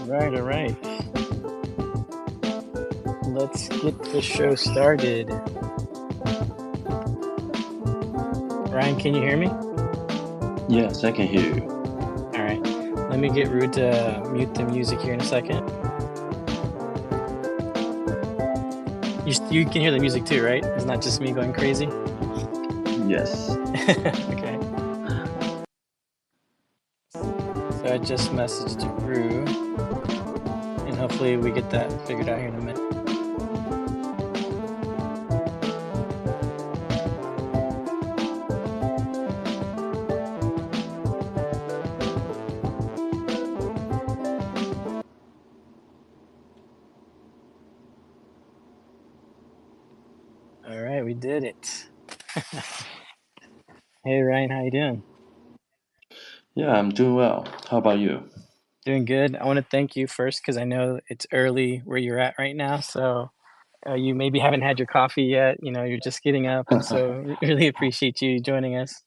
All right. Let's get the show started. Ryan, can you hear me? Yes, I can hear you. All right. Let me get Rude to mute the music here in a second. You can hear the music too, right? It's not just me going crazy. Yes. Okay. So I just messaged Rue, and hopefully we get that figured out here in a minute. All right, we did it. Hey Ryan, how you doing? Yeah, I'm doing well. How about you? Doing good. I want to thank you first because I know it's early where you're at right now. So you maybe haven't had your coffee yet. You're just getting up. So really appreciate you joining us.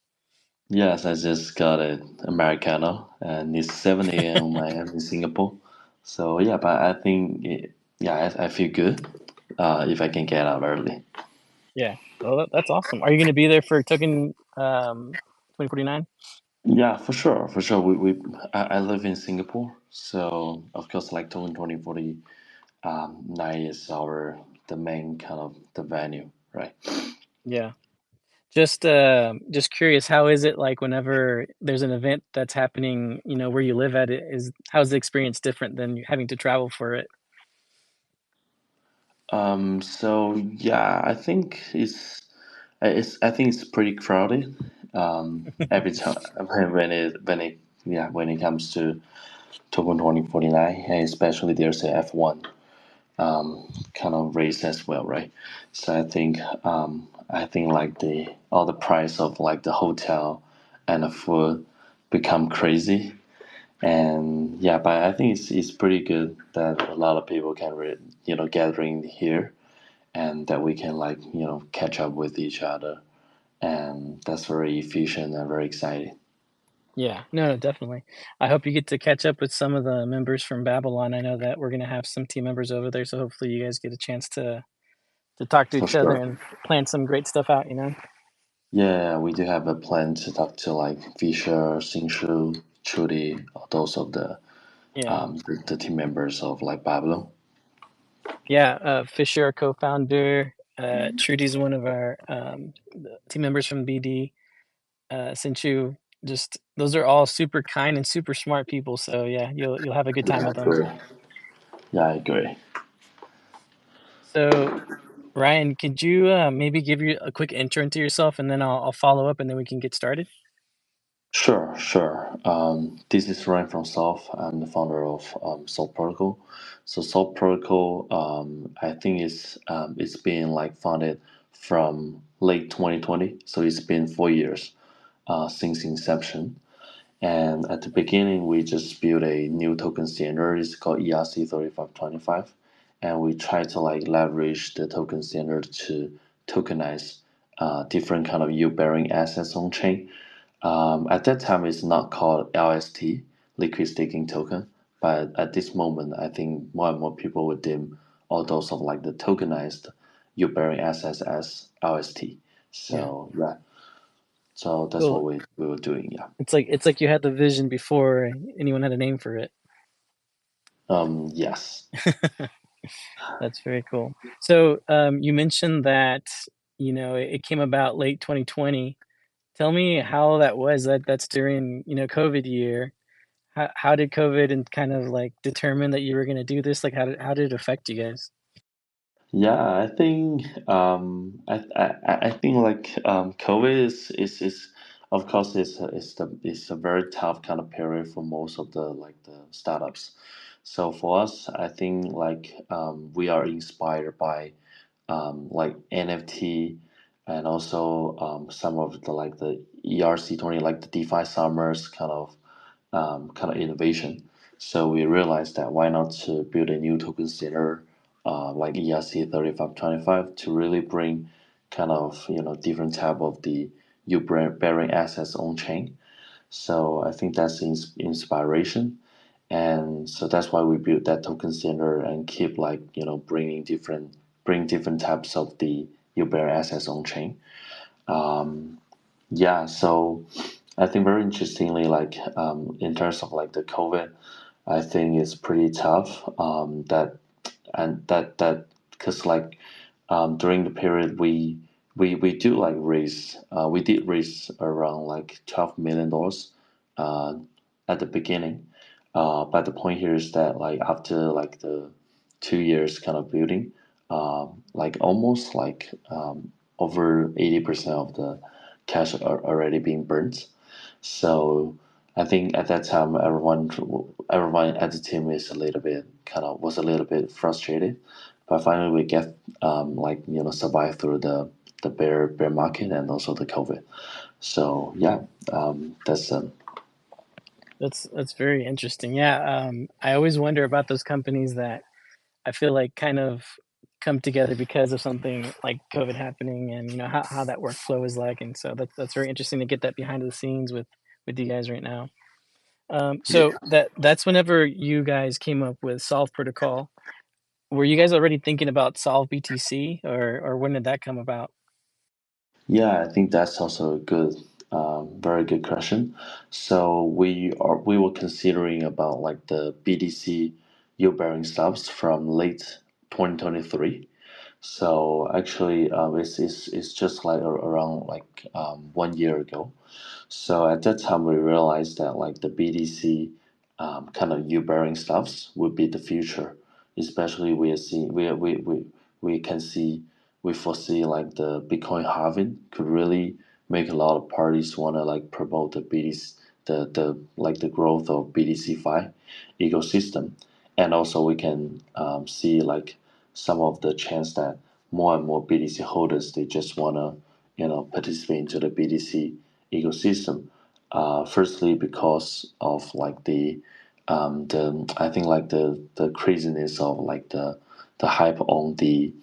Yes, I just got an Americano and it's 7 a.m. I am in Singapore. So yeah, but I think I feel good if I can get up early. Yeah. Well, that's awesome. Are you going to be there for Token 2049? Yeah, for sure, for sure. I live in Singapore, so of course, like Token 2040 night is our the main kind of the venue, right? Yeah. Just curious, how is it like whenever there's an event that's happening, where you live at? How's the experience different than having to travel for it? So yeah, I think it's I think it's pretty crowded. Every time when it comes to Token 2049, and especially there's a F1 kind of race as well, right? So I think like the all the price of like the hotel and the food become crazy. And yeah, but I think it's pretty good that a lot of people can gathering here and that we can like catch up with each other, and that's very efficient and very exciting. Yeah, no, definitely. I hope you get to catch up with some of the members from Babylon. I know that we're gonna have some team members over there, so hopefully you guys get a chance to talk to For each other sure. and plan some great stuff out. Yeah, we do have a plan to talk to like Fisher, Singshu, Trudy, all those of Yeah. the team members of like Babylon. Yeah, Fisher, our co-founder, Trudy's one of our team members from BD. Since just those are all super kind and super smart people. So yeah, you'll have a good time Yeah, I with them. agree. Yeah, I agree. So Ryan, could you maybe give you a quick intro into yourself, and then I'll follow up, and then we can get started. Sure, sure. This is Ryan from Solve. I'm the founder of Solve Protocol. So Solve Protocol, I think it's been like founded from late 2020. So it's been 4 years since inception. And at the beginning, we just built a new token standard. It's called ERC 3525, and we try to like leverage the token standard to tokenize different kind of yield bearing assets on chain. At that time, it's not called LST, liquid staking token, but at this moment, I think more and more people would deem all those of like the tokenized yield bearing assets as LST. Yeah, So yeah, so that's cool. what we were doing. Yeah. It's like you had the vision before anyone had a name for it. Yes. That's very cool. So you mentioned that it came about late 2020. Tell me how that was. That's during COVID year. How did COVID and kind of like determine that you were going to do this? Like how did it affect you guys? Yeah, I think like COVID is of course, it's a very tough kind of period for most of the startups. So for us, I think we are inspired by like NFT and also some of the ERC20, like the DeFi Summers kind of innovation. So we realized that why not to build a new token standard like ERC 3525 to really bring kind of different type of the you bearing assets on chain. So I think that's the inspiration, and so that's why we built that token standard and keep bring different types of the you bear assets on chain. Yeah, so I think very interestingly, in terms of like the COVID, I think it's pretty tough. That because during the period we do like raise we did raise around like $12 million at the beginning. But the point here is that like after like the 2 years kind of building, like almost over 80% of the cash are already being burnt. So I think at that time everyone at the team is a little bit was a little bit frustrated, but finally we get survive through the bear market and also the COVID. So yeah, that's That's very interesting. Yeah, I always wonder about those companies that I feel like kind of come together because of something like COVID happening, and how that workflow is like. And so that's very interesting to get that behind the scenes with you guys right now. So yeah. that's whenever you guys came up with Solve Protocol. Were you guys already thinking about Solve BTC, or when did that come about? Yeah, I think that's also a very good question. So we were considering about like the BDC yield bearing stubs from late 2023. So actually, it's just like around 1 year ago. So at that time, we realized that like the BDC kind of yield bearing stuffs would be the future, especially we are seeing we can see we foresee like the Bitcoin halving could really make a lot of parties want to like promote the BDC the growth of BDC5 ecosystem, and also we can see like some of the chance that more and more BDC holders they just want to participate into the BDC ecosystem. Firstly, because of like the I think like the craziness of like the hype on the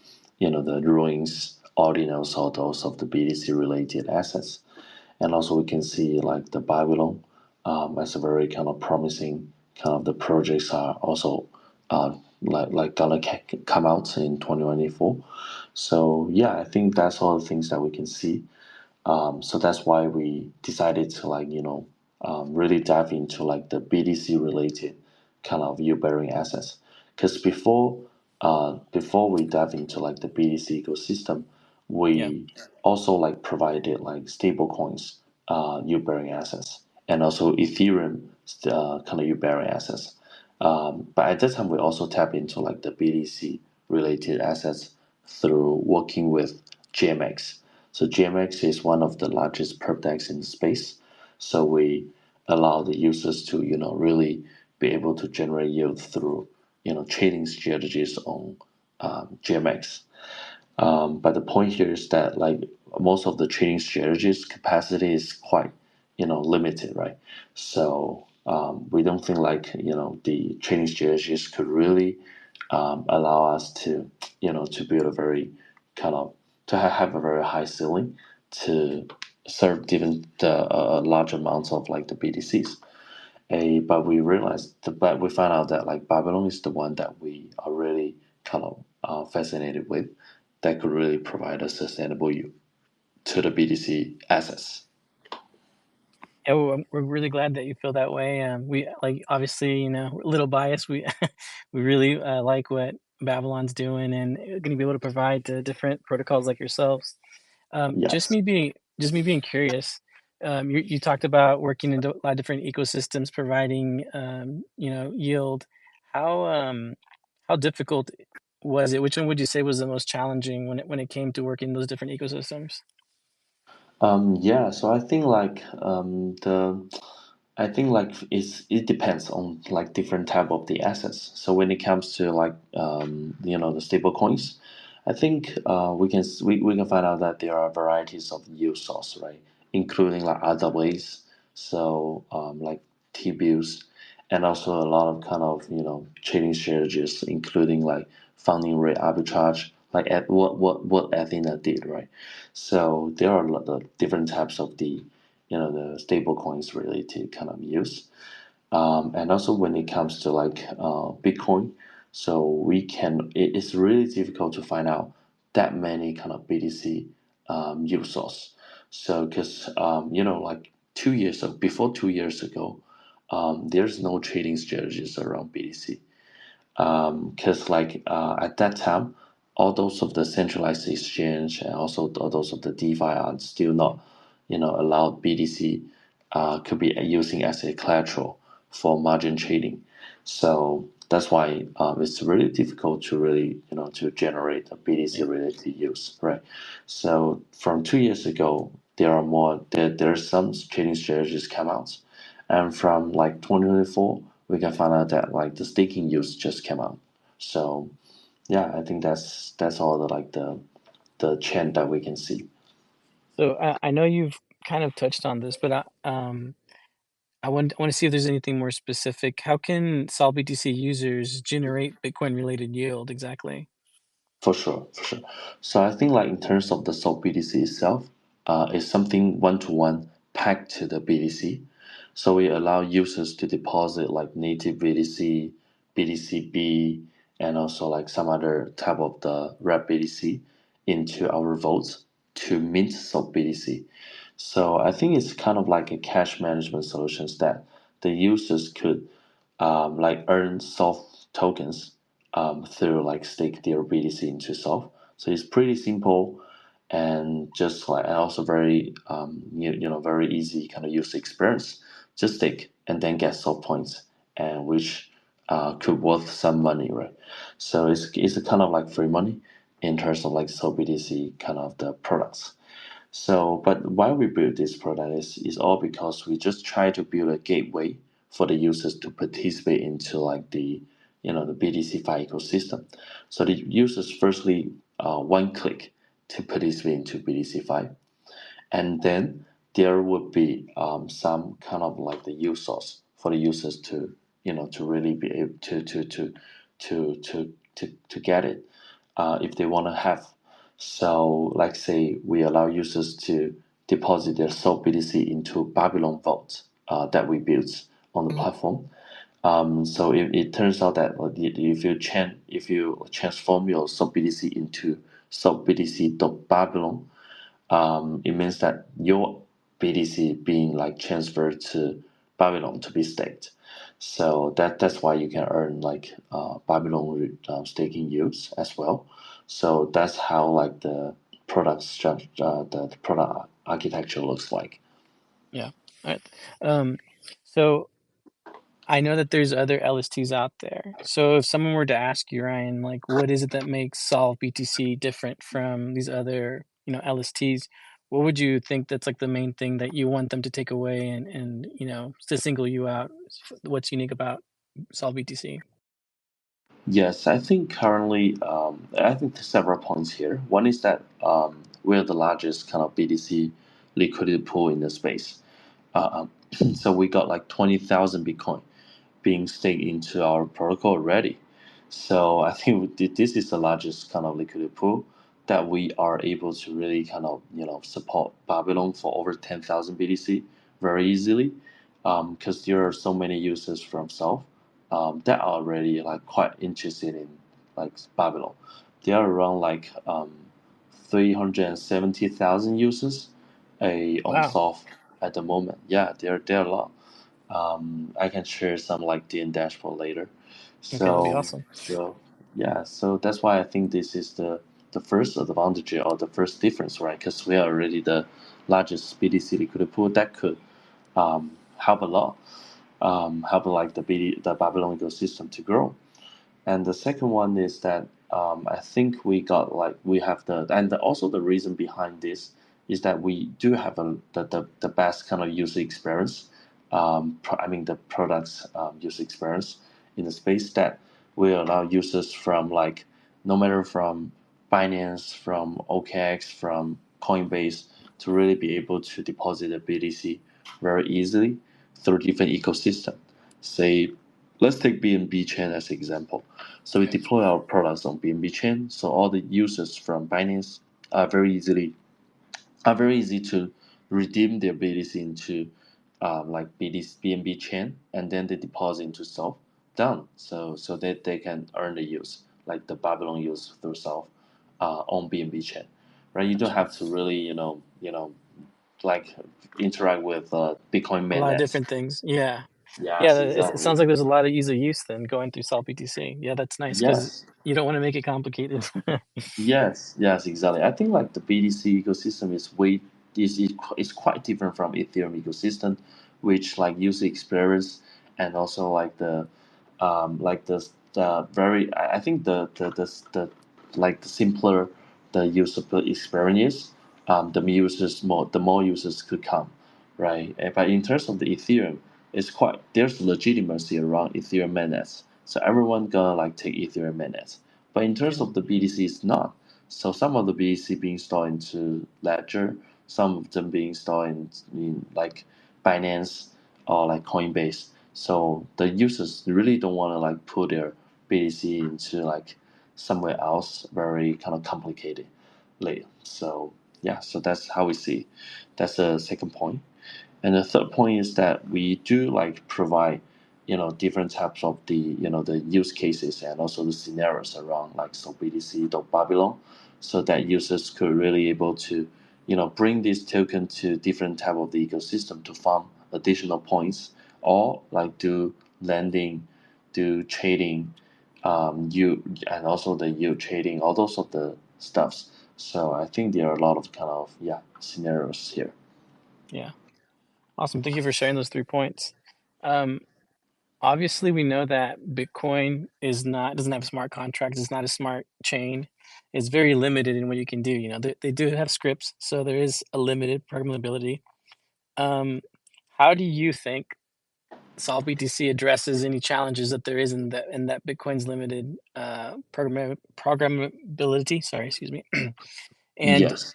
the ruins ordinals or those of the BDC related assets, and also we can see like the Babylon as a very kind of promising kind of the projects are also gonna come out in 2024. So yeah, I think that's all the things that we can see. So that's why we decided to really dive into like the BDC related kind of yield bearing assets. Because before we dive into like the BDC ecosystem, Yeah. we also like provided like stable coins yield bearing assets and also Ethereum kind of yield bearing assets. But at that time, we also tap into like the BDC related assets through working with GMX. So GMX is one of the largest perp DEX in the space. So we allow the users to really be able to generate yield through trading strategies on GMX. But the point here is that like most of the trading strategies capacity is quite limited, right? So we don't think like the trading strategies could really allow us to to build a very kind of have a very high ceiling to serve even the large amounts of like the BDCs. But we realized but we found out that like Babylon is the one that we are really kind of fascinated with that could really provide a sustainable yield to the BDC assets. Yeah, well, we're really glad that you feel that way. We like obviously, we're a little biased. We we really like what Babylon's doing and going to be able to provide to different protocols like yourselves. Yes. Just me being curious. You talked about working in a lot of different ecosystems, providing yield. How um, how difficult was it? Which one would you say was the most challenging when it came to working those different ecosystems? Yeah, so I think like I think like it depends on like different type of the assets. So when it comes to like the stable coins, I think we can find out that there are varieties of yield source, right? Including like RWAs, so like T-bills, and also a lot of kind of trading strategies, including like funding rate arbitrage, like at what Athena did, right? So there are a lot of different types of the stable coins really to kind of use. And also when it comes to like Bitcoin, so it's really difficult to find out that many kind of BTC yield source. So because like 2 years ago, before 2 years ago, there's no trading strategies around BTC because like at that time all those of the centralized exchange and also all those of the DeFi are still not allowed BTC could be using as a collateral for margin trading. So that's why it's really difficult to really to generate a BTC Yeah. related use, right? So from 2 years ago there's some trading strategies come out, and from like 2024 we can find out that like the staking use just came out. So yeah, I think that's all the trend that we can see. So I know you've kind of touched on this, but I want to see if there's anything more specific. How can SolvBTC users generate Bitcoin related yield exactly? For sure, for sure. So I think like in terms of the salt BTC itself, it's something one to one packed to the BTC. So we allow users to deposit like native BTC, BTCB, and also like some other type of the wrap BTC into our vaults to mint salt BTC. So I think it's kind of like a cash management solutions that the users could like earn soft tokens through like stake their BTC into soft. So it's pretty simple and just like and also very very easy kind of user experience. Just stake and then get soft points, and which could worth some money, right? So it's a kind of like free money in terms of like soft BTC kind of the products. So, but why we build this product is all because we just try to build a gateway for the users to participate into like the BTC5 ecosystem. So the users firstly one click to participate into BTC5, and then there would be some kind of like the use source for the users to to really be able to get it if they want to have. So like say we allow users to deposit their soul BTC into Babylon vault that we built on the platform. So it turns out that if you transform your sub BTC into sub BTC Babylon, it means that your BTC being like transferred to Babylon to be staked. So that's why you can earn like Babylon staking yields as well. So that's how like the product structure, the product architecture looks like. Yeah. All right. Um, so I know that there's other LSTs out there. So if someone were to ask you, Ryan, like, what is it that makes Solve BTC different from these other, LSTs? What would you think that's like the main thing that you want them to take away and to single you out? What's unique about Solve BTC? Yes, I think currently, I think there's several points here. One is that we're the largest kind of BTC liquidity pool in the space. So we got like 20,000 Bitcoin being staked into our protocol already. So I think this is the largest kind of liquidity pool that we are able to really kind of support Babylon for over 10,000 BTC very easily, because there are so many users from South that are already like quite interested in like Babylon. There are around like 370,000 users on Wow. South at the moment. Yeah, there are a lot. I can share some like the dashboard later. Okay, that'd be So awesome. so yeah, so that's why I think this is the first advantage or the first difference, right? Because we are already the largest BTC liquidity pool that could help a lot, help like the Babylon ecosystem to grow. And the second one is that I think we got like we have also the reason behind this is that we do have the best kind of user experience. I mean the products user experience in the space that will allow users from like no matter from Binance, from OKX, from Coinbase to really be able to deposit a BTC very easily through different ecosystem. Say, let's take BNB chain as an example. So we Okay. deploy our products on BNB chain, so all the users from Binance are very easy to redeem their BTC into like BTC, BNB chain, and then they deposit into Solve. Done. So that they can earn the use like the Babylon use through Solve on BNB chain, right? You don't Gotcha. have to really like interact with Bitcoin A lot of mainnets. different things. Yeah. Yeah, Yes, it exactly. sounds like there's a lot of ease of use then going through SolvBTC. Yeah, that's nice because Yes. you don't wanna make it complicated. Yes, exactly. I think like the BTC ecosystem is quite different from Ethereum ecosystem, which like user experience and also like the very I think the like the simpler the user experience the more users could come, right? But in terms of the Ethereum, it's quite there's legitimacy around Ethereum mainnets, so everyone gonna like take Ethereum mainnets. But in terms Yeah, of the BTC, it's not. So some of the BTC being stored into Ledger, some of them being stored in like Binance or like Coinbase. So the users really don't want to like put their BTC into like somewhere else, very kind of complicated. Like so, yeah. So that's how we see. That's the second point. And the third point is that we do like provide, different types of the use cases and also the scenarios around like so BTC Babylon, so that users could really able to, bring this token to different type of the ecosystem to farm additional points or like do lending, do trading, you and also the yield trading, all those of the stuffs. So I think there are a lot of kind of scenarios here. yeah. Awesome. Thank you for sharing those 3 points. Um, obviously, we know that Bitcoin doesn't have smart contracts, it's not a smart chain. It's very limited in what you can do, they do have scripts, so there is a limited programmability. Um, how do you think SolvBTC addresses any challenges that there is in that Bitcoin's limited, programmability? Sorry, excuse me. And Yes.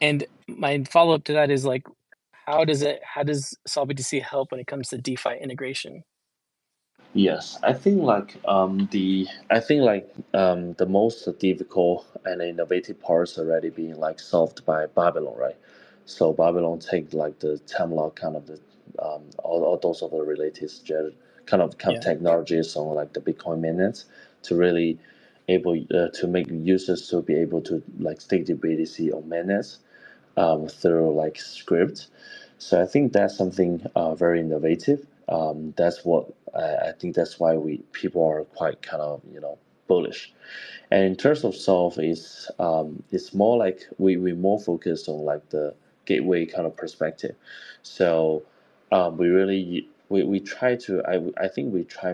And my follow-up to that is like, how does SolvBTC help when it comes to DeFi integration? Yes, I think like the most difficult and innovative parts already being like solved by Babylon, right? So Babylon take like the Temlock kind of the all those of the related kind of Yeah, technologies on like the Bitcoin minutes to really able to make users to be able to like stake the BTC on minutes through like script. So I think that's something very innovative. That's what I think. That's why we people are quite kind of bullish. And in terms of solve, it's more like we more focused on like the gateway kind of perspective. So we try to I think we try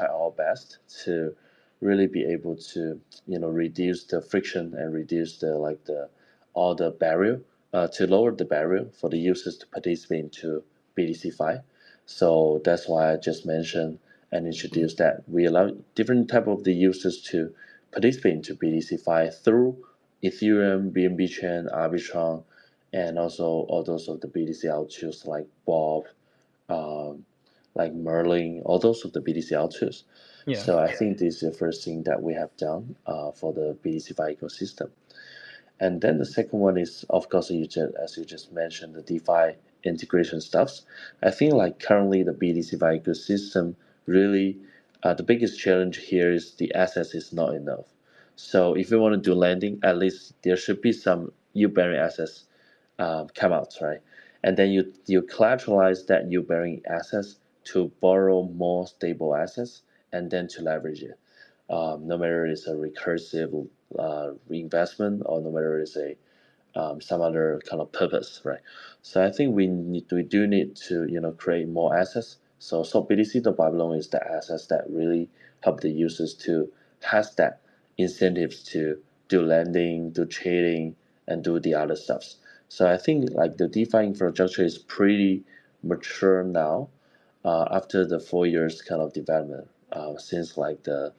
our best to really be able to reduce the friction and reduce the like the all the barrier to lower the barrier for the users to participate into BTC-Fi. So that's why I just mentioned and introduced that we allow different type of the users to participate into BTC-Fi through Ethereum, BNB chain, Arbitrum, and also all those of the BTC altcoins like Bob, um, like Merlin, all those of the BTC altcoins. yeah, So I think this is the first thing that we have done for the BTC-Fi ecosystem. And then the second one is, of course, as you just mentioned, the DeFi integration stuffs. I think like currently the BTC-Fi ecosystem really, the biggest challenge here is the assets is not enough. So if you want to do lending, at least there should be some yield-bearing assets come out, right? And then you collateralize that yield-bearing assets to borrow more stable assets and then to leverage it. No matter it's a recursive reinvestment or no matter it's a some other kind of purpose, right? So I think we do need to create more assets. So BTC the Babylon is the assets that really help the users to has that incentives to do lending, do trading, and do the other stuffs. So I think like the DeFi infrastructure is pretty mature now, after the 4 years kind of development, since like the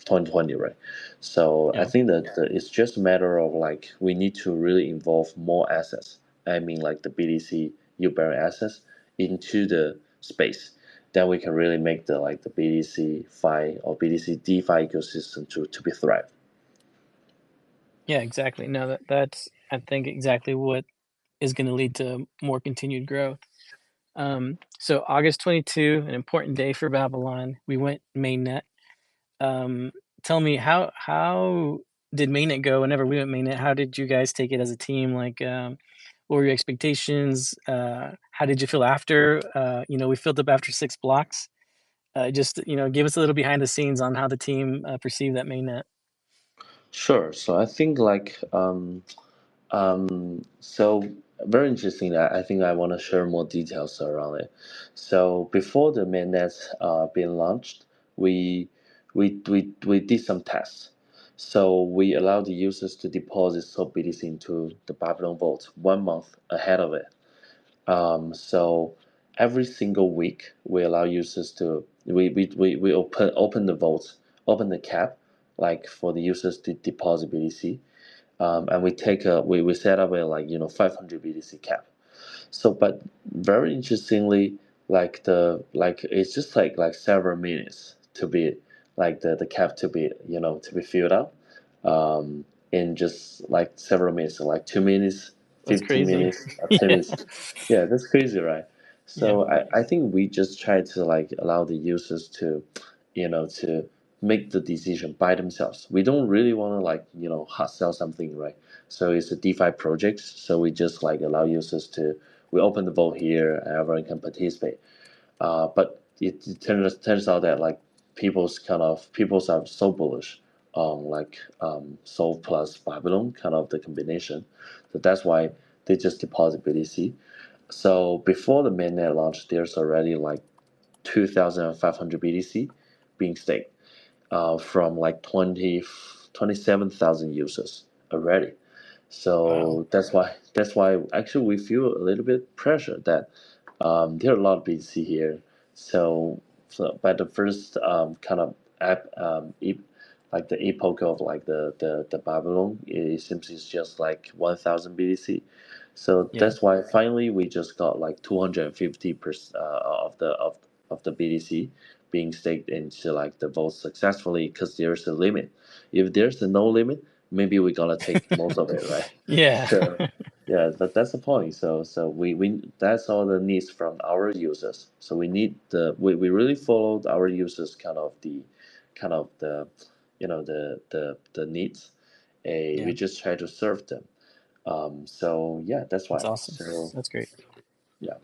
2020, right? So I Yeah. think that it's just a matter of like we need to really involve more assets. I mean, like the BTC U-bearing assets into the space. Then we can really make the like the BTC Fi or BTC DeFi ecosystem to be thrive. Yeah, exactly. No, that's I think exactly what is going to lead to more continued growth. So August 22, an important day for Babylon. We went mainnet. Um, Tell me how did mainnet go whenever we went mainnet? How did you guys take it as a team? Like, what were your expectations? How did you feel after? We filled up after 6 blocks. Just give us a little behind the scenes on how the team perceived that mainnet. Sure. So I think like so very interesting. I think I want to share more details around it. So before the mainnet being launched, we we did some tests. So we allowed the users to deposit SolvBTC into the Babylon vault 1 month ahead of it. So every single week we allow users to we open the vault, open the cap, like for the users to deposit BTC, and we set up a like 500 BTC cap. So, but very interestingly, like it's just like several minutes to be like the cap to be to be filled up, in just like several minutes, like 2 minutes, That's 15 crazy. minutes, ten Yeah, minutes. Yeah, that's crazy, right? yeah, So I think we just try to like allow the users to, to make the decision by themselves. We don't really want to like hard sell something, right? So it's a DeFi project. So we just like allow users to we open the vote here and everyone can participate. But it turns out that like people's are so bullish on like Solve plus Babylon kind of the combination. So that's why they just deposit BTC. So before the mainnet launch, there's already like 2,500 BTC being staked, from like 27,000 users already. wow. So that's why actually we feel a little bit pressure that, there are a lot of BTC here. So by the first kind of app, like the epoch of like the Babylon, it seems it's just like 1,000 BTC. So Yeah, that's why finally we just got like 250% of the BTC being staked into like the vote successfully, because there's a limit. If there's a no limit, maybe we're gonna take most of it, right? yeah, So yeah, that's the point. So we that's all the needs from our users. So we really followed our users kind of the the needs. yeah. We just try to serve them. So yeah, that's That's why. awesome. So That's great. yeah.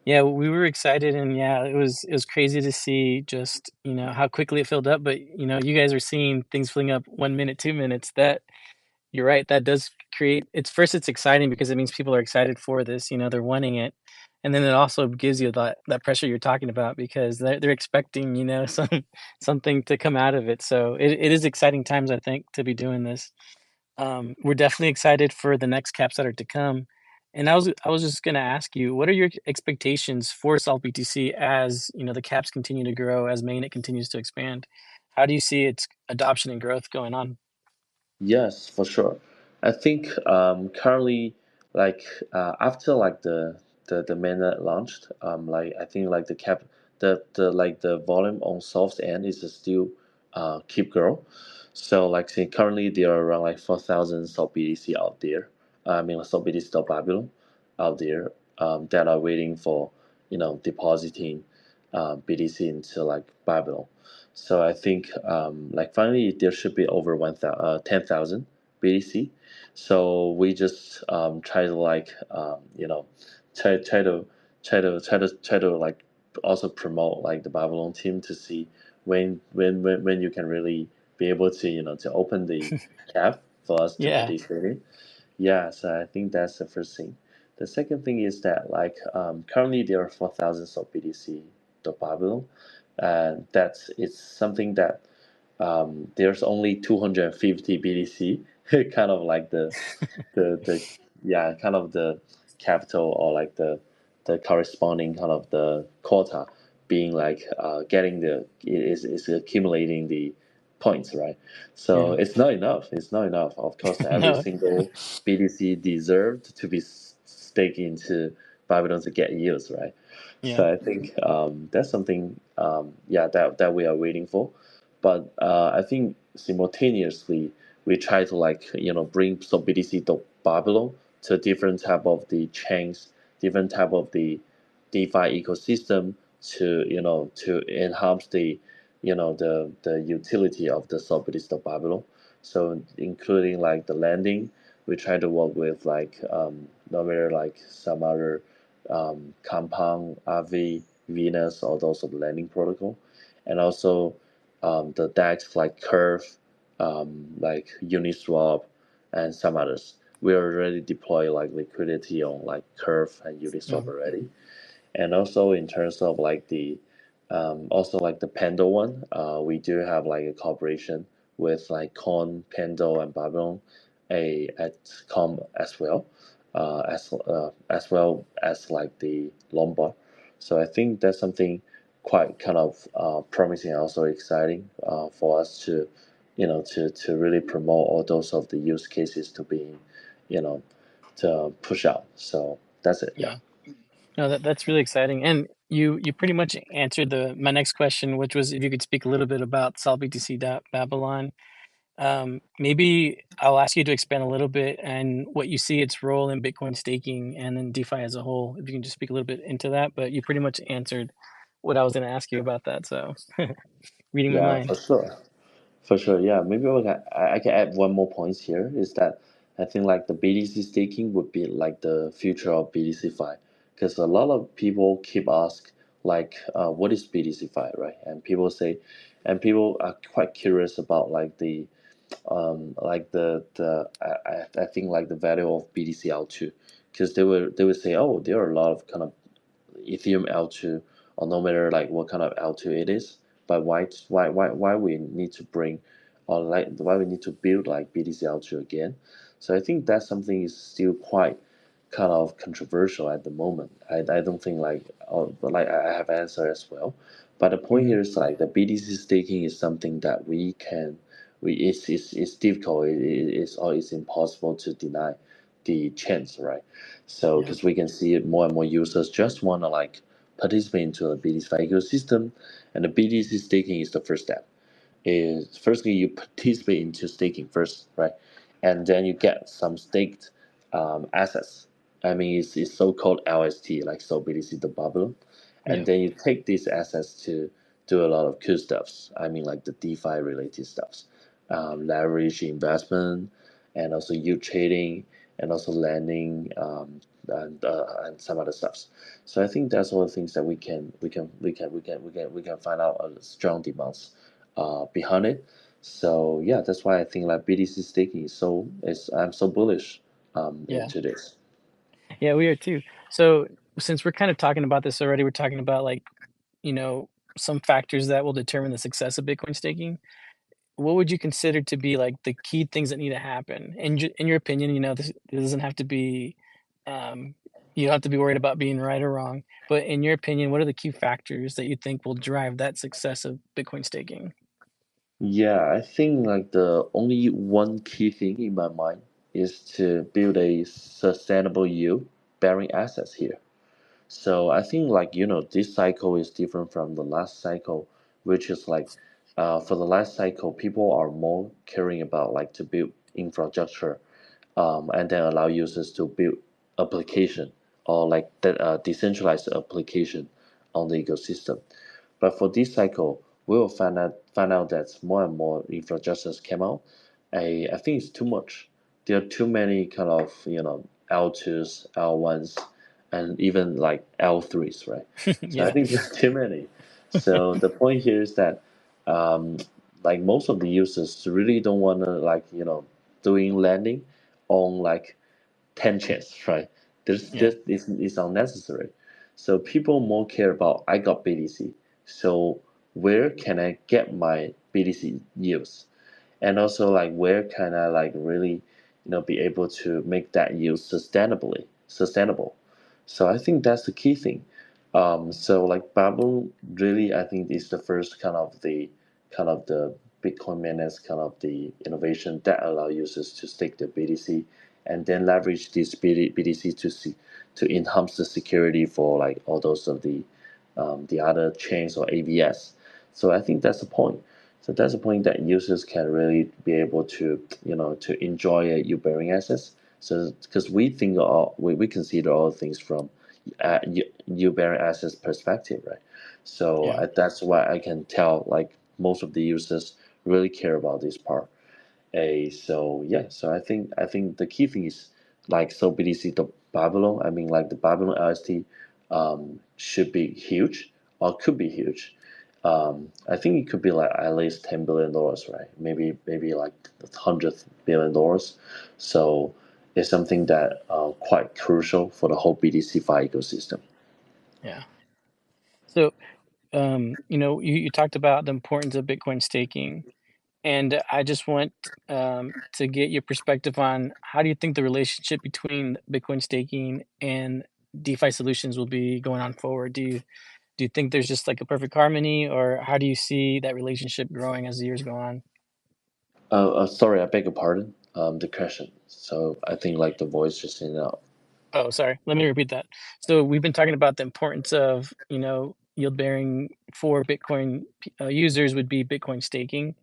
Yeah, we were excited, and yeah, it was crazy to see just how quickly it filled up. But you guys are seeing things filling up 1 minute, 2 minutes. That you're right. That does create. It's first, it's exciting because it means people are excited for this. They're wanting it, and then it also gives you that pressure you're talking about because they're expecting something to come out of it. So it is exciting times, I think, to be doing this. We're definitely excited for the next caps that are to come. And I was just gonna ask you, what are your expectations for SolvBTC as the caps continue to grow, as mainnet continues to expand? How do you see its adoption and growth going on? Yes, for sure. I think currently, like after like the mainnet launched, like I think like the like the volume on Soft's end is still keep grow. So like say currently there are around like 4,000 Soft BTC out there. I mean Soft BTC Babylon out there, that are waiting for depositing BTC into like Babylon. So I think like finally there should be over 10,000 BTC. So we just try to like try to try to like also promote like the Babylon team to see when you can really be able to to open the cap for us to Yeah. participate in. Yeah, so I think that's the first thing. The second thing is that like currently there are 4,000 of BTC to Babylon, and that's it's something that there's only 250 BTC, kind of like the yeah, kind of the capital or like the corresponding kind of the quota being like getting the is accumulating the points, right? So Yeah. it's not enough. It's not enough. Of course, every No. single BTC deserved to be staked into Babylon to get yields, right? Yeah. So I think that's something, yeah, that we are waiting for. But I think simultaneously we try to like bring some BTC to Babylon to different type of the chains, different type of the DeFi ecosystem to to enhance the the utility of the Solidity of Babylon. So including like the lending, we try to work with like no matter like some other Compound, RV, Venus, all those of the lending protocol, and also the DEX like Curve, like Uniswap, and some others. We already deploy like liquidity on like Curve and Uniswap Mm. already, and also in terms of like the also like the Pando one, we do have like a cooperation with like Con, Pando, and Babylon, at Com as well, as well as like the Lombard. So I think that's something quite kind of promising and also exciting for us to, to really promote all those of the use cases to be, you know, to push out. So that's it. Yeah. Yeah. No, that's really exciting. And you pretty much answered the my next question, which was if you could speak a little bit about SolvBTC Babylon. Maybe I'll ask you to expand a little bit and what you see its role in Bitcoin staking and then DeFi as a whole. If you can just speak a little bit into that, but you pretty much answered what I was going to ask you about that. So reading my Yeah, mind. for sure. For sure, yeah. Maybe I can add one more point here is that I think like the BTC staking would be like the future of BTC Fi, because a lot of people keep ask like what is BTC Fi, right? And people say, and people are quite curious about like I think like the value of BTC L2, because they would say, oh, there are a lot of kind of Ethereum L2, or no matter like what kind of L2 it is, but why we need to bring, or like why we need to build like BTC L2 again. So I think that's something is still quite kind of controversial at the moment. I don't think like, oh, but like I have answer as well. But the point Hmm. here is like the BTC staking is something that we can, it's difficult, it's impossible to deny the chance, right? So Yeah. because we can see it, more and more users just want to like participate into the BTC ecosystem, and the BTC staking is the first step. Is firstly you participate into staking first, right? And then you get some staked assets. I mean, it's so-called LST, like so BTC the bubble, and Yeah. then you take these assets to do a lot of cool stuffs. I mean, like the DeFi related stuffs, leverage investment, and also yield trading, and also lending, and some other stuffs. So I think that's all the things that we can find out a strong demands behind it. So yeah, that's why I think like BTC staking is I'm so bullish Yeah. into this. Yeah, we are too. So since we're kind of talking about this already, we're talking about like, you know, some factors that will determine the success of Bitcoin staking. What would you consider to be like the key things that need to happen? In your opinion, this doesn't have to be, um, you don't have to be worried about being right or wrong. But in your opinion, what are the key factors that you think will drive that success of Bitcoin staking? Yeah, I think like the only one key thing in my mind is to build a sustainable yield bearing assets here. So I think like this cycle is different from the last cycle, which is like for the last cycle people are more caring about like to build infrastructure, and then allow users to build application or like that decentralized application on the ecosystem. But for this cycle, we will find out that more and more infrastructures came out. I think it's too much. There are too many kind of L2s, L1s, and even like L3s, right? So I Yeah. think there are too many. So the point here is that um, like most of the users really don't want to like doing landing on like 10 chance, right? Yeah. It's unnecessary. So people more care about I got BTC. So where can I get my BTC yields? And also like where can I like really be able to make that use sustainable. So I think that's the key thing. So like Babel really, I think is the first kind of the Bitcoin miners kind of the innovation that allow users to stake their BTC and then leverage this BTC to enhance the security for like all those of the other chains or AVS. So I think that's the point. So that's the point that users can really be able to to enjoy a yield-bearing assets. So because we consider all things from yield-bearing assets perspective, right? So Yeah. that's why I can tell like most of the users really care about this part. So yeah, so I think the key thing is like so BTC the Babylon. I mean like the Babylon LST should be huge or could be huge. I think it could be like at least $10 billion, right? Maybe like $100 billion. So it's something that quite crucial for the whole BTC-Fi ecosystem. Yeah. So, you talked about the importance of Bitcoin staking, and I just want to get your perspective on how do you think the relationship between Bitcoin staking and DeFi solutions will be going on forward? Do you think there's just like a perfect harmony, or how do you see that relationship growing as the years go on? Sorry, I beg your pardon. The question. So I think like the voice just in and out. Oh, sorry. Let me repeat that. So we've been talking about the importance of, yield bearing for Bitcoin users would be Bitcoin staking.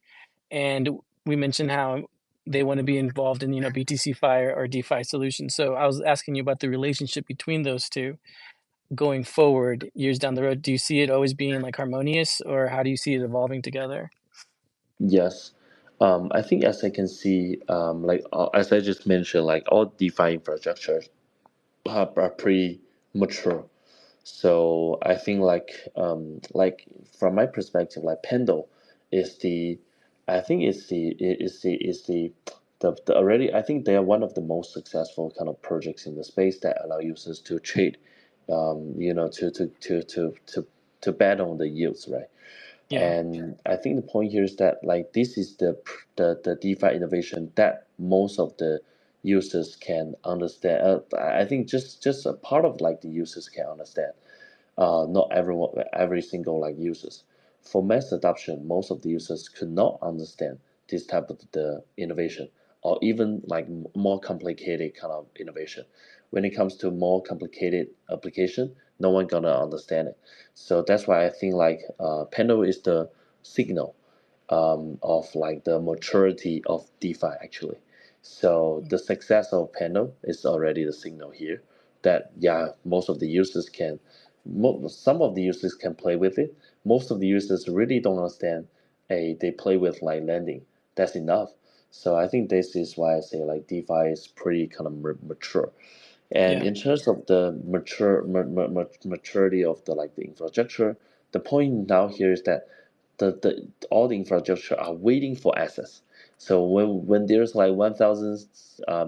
And we mentioned how they want to be involved in, BTC Fire or DeFi solutions. So I was asking you about the relationship between those two going forward years down the road. Do you see it always being like harmonious, or how do you see it evolving together? Yes. I think as I can see, like as I just mentioned, like all DeFi infrastructure are pretty mature. So I think like from my perspective, like Pendle is the I think is the already I think they are one of the most successful kind of projects in the space that allow users to trade, to bet on the yields, right? Yeah, And I think the point here is that like this is the DeFi innovation that most of the users can understand. I think just a part of like the users can understand. Not everyone, every single like users. For mass adoption, most of the users could not understand this type of the innovation, or even like more complicated kind of innovation. When it comes to more complicated application, no one gonna understand it. So that's why I think like Pendle is the signal of like the maturity of DeFi actually. So the success of Pendle is already the signal here that yeah, most of the users can some of the users can play with it. Most of the users really don't understand. They play with like lending. That's enough. So I think this is why I say like DeFi is pretty kind of mature. And yeah, in terms of the maturity of the like the infrastructure, the point now here is that the all the infrastructure are waiting for access. So when there's like 1,000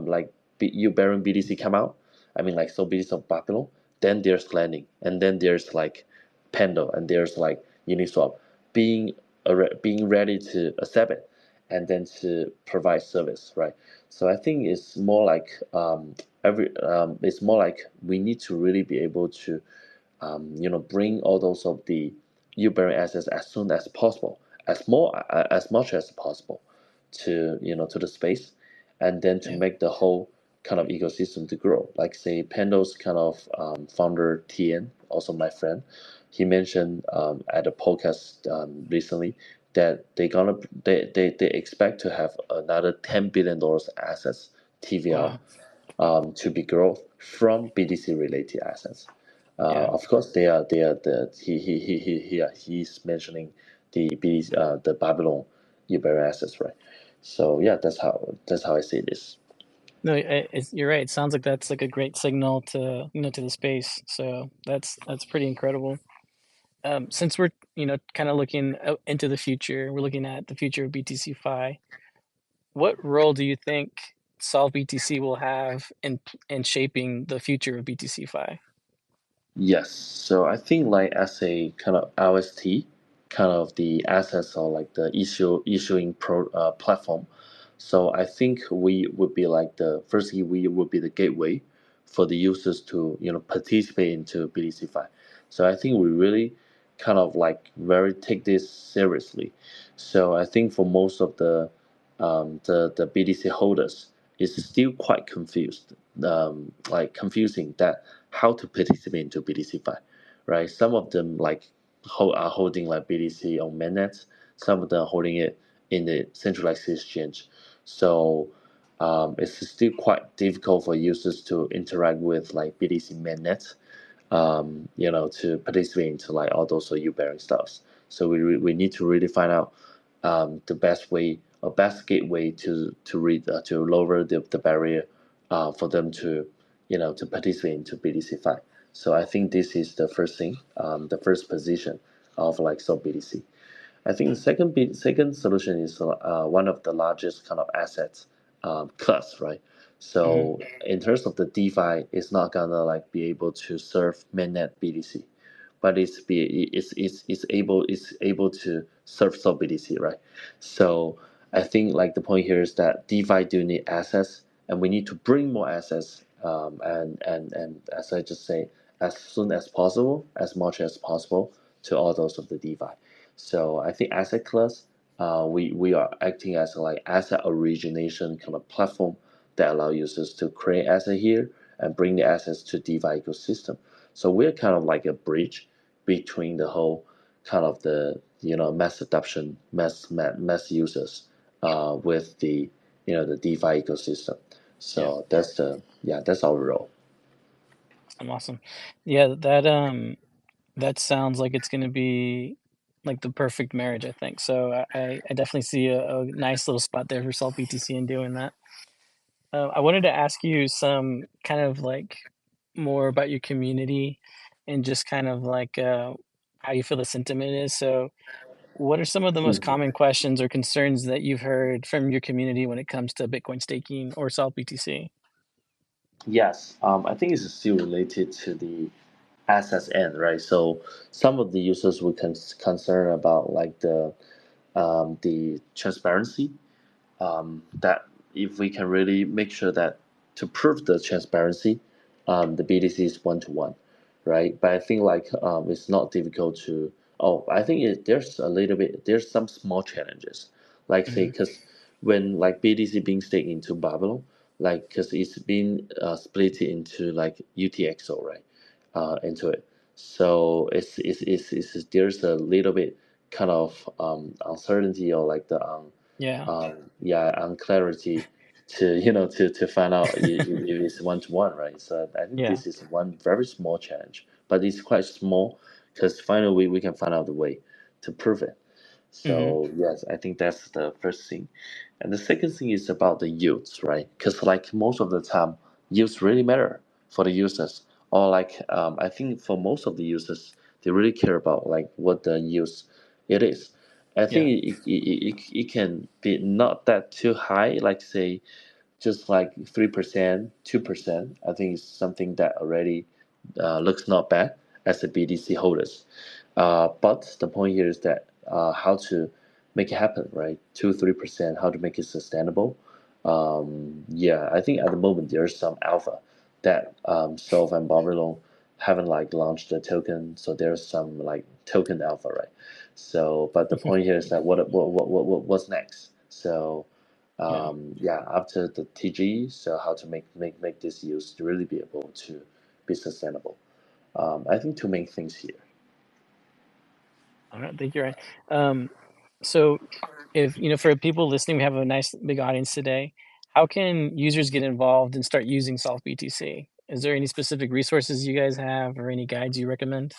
like you Baron BTC come out, I mean like so BTC of Babylon, then there's lending, and then there's like Pendle, and there's like Uniswap being being ready to accept it, and then to provide service, right? So I think it's more like it's more like we need to really be able to bring all those of the U-bearing assets as soon as possible, as much as possible, to the space, and then to yeah. make the whole kind of ecosystem to grow. Like say Pando's kind of founder Tien, also my friend, he mentioned at a podcast recently that they expect to have another $10 billion assets TVL Wow. to be growth from BTC related assets. Yeah. Of course, they are the he's mentioning the Babylon Uber assets, right? So yeah, that's how I see this. No, you're right. It sounds like that's like a great signal to, to the space. So that's pretty incredible. Since we're, kind of looking into the future, we're looking at the future of BTC Fi. What role do you think Solve BTC will have in shaping the future of BTC Fi? Yes, so I think like as a kind of LST, kind of the assets or like the issuing platform. So I think we would be like the firstly we would be the gateway for the users to participate into BTC-Fi. So I think we really kind of like very take this seriously. So I think for most of the BTC holders is still quite confused, like confusing that how to participate into BTC-Fi, right? Some of them like are holding like BTC on mainnet, some of them are holding it in the centralized exchange. So it's still quite difficult for users to interact with like BTC mainnet, to participate into like all those U bearing stuffs. So we need to really find out the best way or best gateway to lower the barrier for them to to participate into BTC-Fi. So I think this is the first thing, the first position of like sub BTC. I think the second solution is one of the largest kind of assets class, right? Hmm. So in terms of the DeFi, it's not gonna like be able to serve mainnet BTC, but it's able to serve sub BTC, right? So I think like the point here is that DeFi do need assets, and we need to bring more assets. And as I just say, as soon as possible, as much as possible to all those of the DeFi. So I think asset class, we are acting as a, like asset origination kind of platform that allow users to create asset here and bring the assets to DeFi ecosystem. So we're kind of like a bridge between the whole kind of the mass adoption, mass users, with the the DeFi ecosystem. Yeah. So that's our role. Awesome, awesome. Yeah, that sounds like it's gonna be like the perfect marriage, I think. So I definitely see a nice little spot there for Salt BTC in doing that. I wanted to ask you some kind of like more about your community and just kind of like how you feel the sentiment is. So, what are some of the most common questions or concerns that you've heard from your community when it comes to Bitcoin staking or Salt BTC? Yes, I think it's still related to the assets end, right? So some of the users were concerned about like the transparency, that if we can really make sure that to prove the transparency, the BTC is one to one, right? But I think like it's not difficult to. Oh, I think there's a little bit. There's some small challenges, like say Hmm. because when like BTC being staked into Babylon, like because it's been split into like UTXO, right? Into it. So there's a little bit kind of uncertainty or like the Yeah, yeah unclarity to to find out if it's one to one, right? So I think yeah. this is one very small challenge, but it's quite small because finally we can find out the way to prove it. Hmm. So yes, I think that's the first thing, and the second thing is about the yields, right? Because like most of the time, yields really matter for the users, or like I think for most of the users, they really care about like what the yields it is. I Yeah. think it can be not that too high, like say just like 3%, 2%. I think it's something that already looks not bad as a BDC holders. But the point here is that how to make it happen, right? 2, 3%, how to make it sustainable. Yeah, I think at the moment there's some alpha that Solve and Babylon haven't like launched the token, so there's some like token alpha, right? So, but the point here is that what's next? So, Yeah. yeah, after the TG, so how to make this use to really be able to be sustainable. I think two main things here. All right, I think you're right. So if for people listening, we have a nice big audience today. How can users get involved and start using Solve BTC? Is there any specific resources you guys have or any guides you recommend?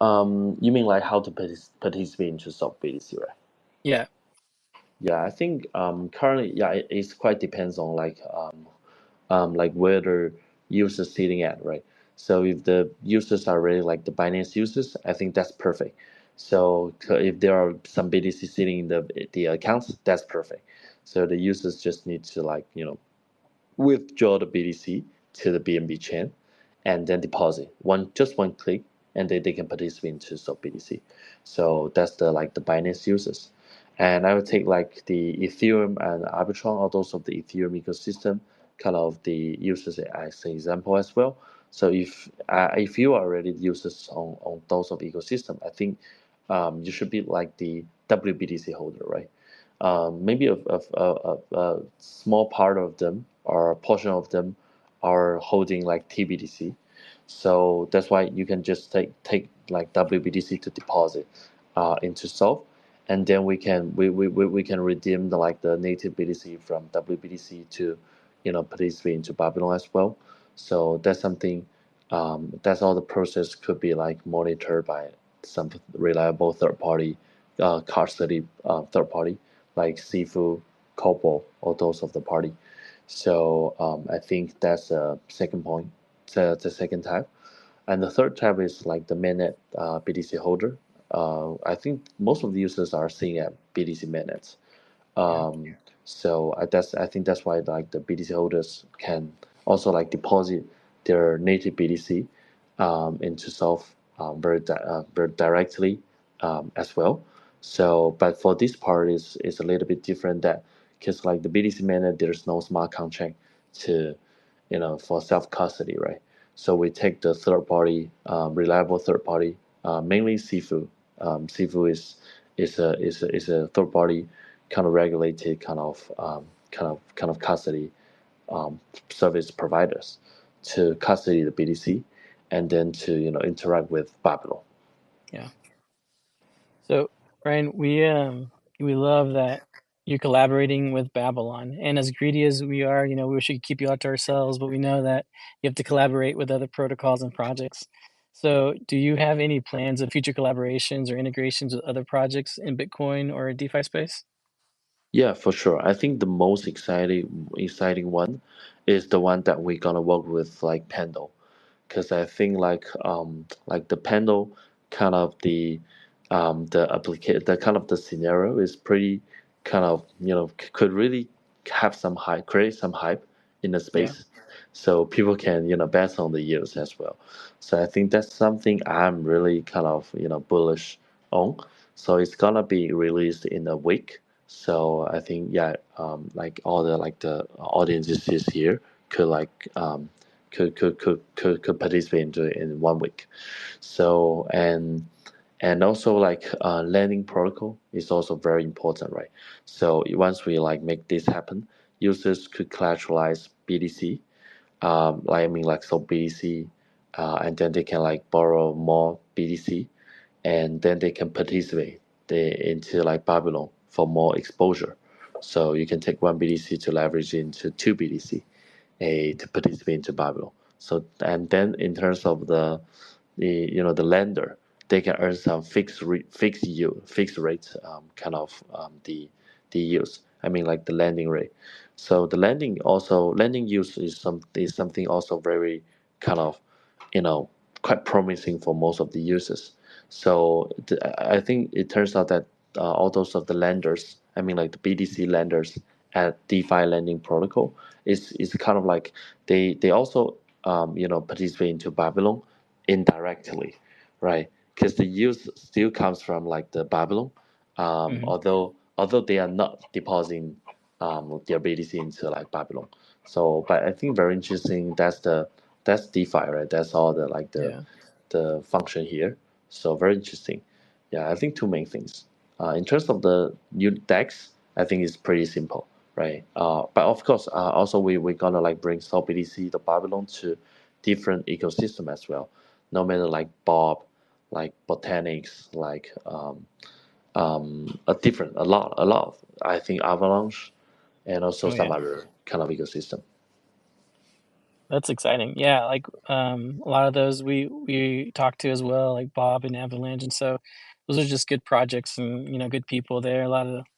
You mean like how to participate into stock BTC, right? Yeah. Yeah, I think currently, yeah, it's quite depends on like where the users sitting at, right? So if the users are really like the Binance users, I think that's perfect. So if there are some BTC sitting in the accounts, that's perfect. So the users just need to like withdraw the BTC to the BNB chain, and then deposit one click, and they can participate into stock BTC. So that's the like the Binance users. And I would take like the Ethereum and Arbitrum, all those of the Ethereum ecosystem, kind of the users as an example as well. So if you are already users on those of ecosystem, I think you should be like the WBTC holder, right? Maybe a small part of them or a portion of them are holding like TBTC. So that's why you can just take like WBTC to deposit into Solve, and then we can redeem like the native BTC from WBTC to participate into Babylon as well. So that's something that's all the process could be like monitored by some reliable third party custody third party like Sifu, Copo, or those of the party. So I think that's the second point, the second type. And the third tab is like the mainnet BTC holder. I think most of the users are seeing at BTC mainnets. Yeah. I think that's why like the BTC holders can also like deposit their native BTC into Solve very directly as well. So, but for this part is a little bit different that because like the BTC mainnet, there's no smart contract to for self custody, right? So we take the third party, reliable third party, mainly Sifu. Sifu is a third party kind of regulated kind of custody service providers to custody the BTC, and then to interact with Babylon. Yeah. So, Ryan, we love that you're collaborating with Babylon. And as greedy as we are, we wish we could keep you out to ourselves, but we know that you have to collaborate with other protocols and projects. So, do you have any plans of future collaborations or integrations with other projects in Bitcoin or DeFi space? Yeah, for sure. I think the most exciting one is the one that we're gonna work with like Pendle, because I think like the Pendle kind of the kind of the scenario is pretty kind of could really have some hype, create some hype in the Yeah. space, so people can bet on the yields as well. So I think that's something I'm really kind of bullish on. So it's gonna be released in a week. So I think yeah, like all the audiences is here could like could participate into it in 1 week. So and also like lending protocol is also very important, right? So once we like make this happen, users could collateralize BTC, like I mean like so BTC, and then they can like borrow more BTC, and then they can participate into like Babylon for more exposure. So you can take one BTC to leverage into two BTC, to participate into Babylon. So and then in terms of the lender, they can earn some fixed yield, fixed rate, kind of the yields. I mean like the lending rate. So the lending use is something also very kind of you know quite promising for most of the users. So I think it turns out that all those of the lenders, I mean like the BTC lenders at DeFi lending protocol, is kind of like they also participate into Babylon indirectly, right? Because the use still comes from like the Babylon, Hmm. although they are not depositing their BTC into like Babylon. So, but I think very interesting. That's DeFi, right? That's all the like Yeah. the function here. So very interesting. Yeah, I think two main things. In terms of the new decks, I think it's pretty simple, right? But of course, also we're gonna like bring SolvBTC, the Babylon to different ecosystem as well. No matter like Bob, like Botanics, like a lot of I think Avalanche, and also Oh, some yeah. other kind of ecosystem. That's exciting. Yeah, like, a lot of those we talked to as well, like Bob and Avalanche, and so those are just good projects and, good people there, a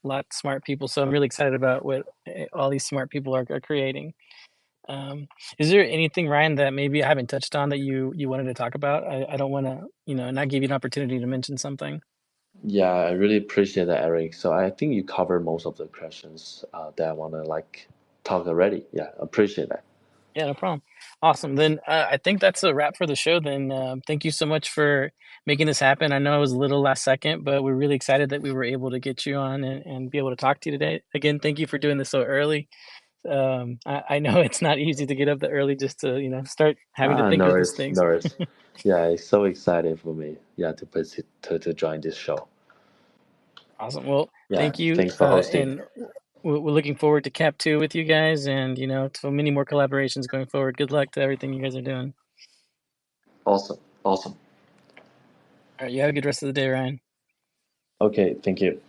lot smart people, so I'm really excited about what, all these smart people are creating. Um, is there anything, Ryan, that maybe I haven't touched on that you wanted to talk about? I don't wanna, not give you an opportunity to mention something. Yeah, I really appreciate that, Eric. So I think you covered most of the questions that I want to like talk already. Yeah, appreciate that. Yeah, no problem. Awesome. Then I think that's a wrap for the show. Then thank you so much for making this happen. I know it was a little last second, but we're really excited that we were able to get you on and be able to talk to you today. Again, thank you for doing this so early. I know it's not easy to get up that early just to, start having to Ah, think no of these worries, things. no worries. Yeah, it's so excited for me. Yeah, to to join this show. Awesome. Well, Yeah, thank you. thanks for hosting. And we're looking forward to Cap 2 with you guys and, so many more collaborations going forward. Good luck to everything you guys are doing. Awesome, awesome. All right. You have a good rest of the day, Ryan. Okay, thank you.